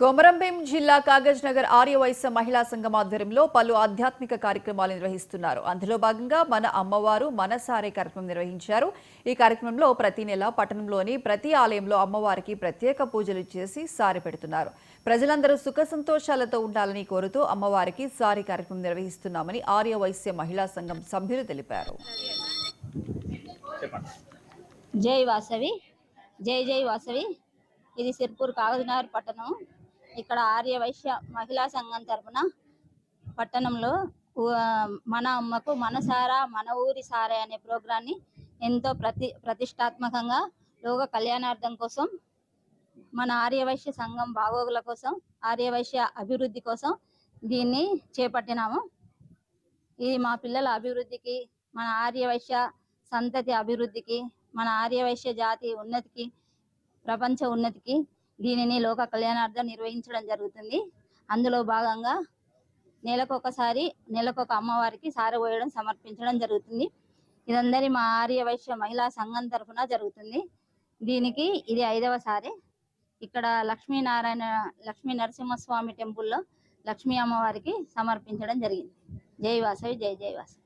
కొమరంభీం జిల్లా కాగజ్ నగర్ ఆర్యవైశ్య మహిళా సంఘం ఆధ్వర్యంలో పలు ఆధ్యాత్మిక కార్యక్రమాలు నిర్వహిస్తున్నారు. అందులో భాగంగా మన అమ్మవారు మనసారే కార్యక్రమం నిర్వహించారు. ఈ కార్యక్రమంలో ప్రతి నెల పట్టణంలోని ప్రతి ఆలయంలో అమ్మవారికి ప్రత్యేక పూజలు చేసి సారె పెడుతున్నారు. ప్రజలందరూ సుఖ సంతోషాలతో ఉండాలని కోరుతూ అమ్మవారికి సారె కార్యక్రమం నిర్వహిస్తున్నామని ఆర్యవైశ్య మహిళా సంఘం సభ్యులు తెలిపారు. జై వాసవి, జై జై వాసవి. ఇది సిర్పూర్ కాగజ్నగర్ పట్టణం. ఇక్కడ ఆర్యవైశ్య మహిళా సంఘం తరఫున పట్టణంలో మన అమ్మకు మనసారా మన ఊరి సారే అనే ప్రోగ్రాన్ని ఎంతో ప్రతిష్టాత్మకంగా లోక కళ్యాణార్థం కోసం, మన ఆర్యవైశ్య సంఘం బాగోగుల కోసం, ఆర్యవైశ్య అభివృద్ధి కోసం దీన్ని చేపట్టినాము. ఇది మా పిల్లల అభివృద్ధికి, మన ఆర్యవైశ్య సంతతి అభివృద్ధికి, మన ఆర్యవైశ్య జాతి ఉన్నతికి, ప్రపంచ ఉన్నతికి దీనిని లోక కళ్యాణార్థం నిర్వహించడం జరుగుతుంది. అందులో భాగంగా నెలకొక అమ్మవారికి సారె పోయడం సమర్పించడం జరుగుతుంది. ఇదందరి మా ఆర్యవైశ్య మహిళా సంఘం తరఫున జరుగుతుంది. దీనికి ఇది 5వ సారె. ఇక్కడ లక్ష్మీ నరసింహస్వామి టెంపుల్లో లక్ష్మీ అమ్మవారికి సమర్పించడం జరిగింది. జై వాసవి, జై జై వాసవి.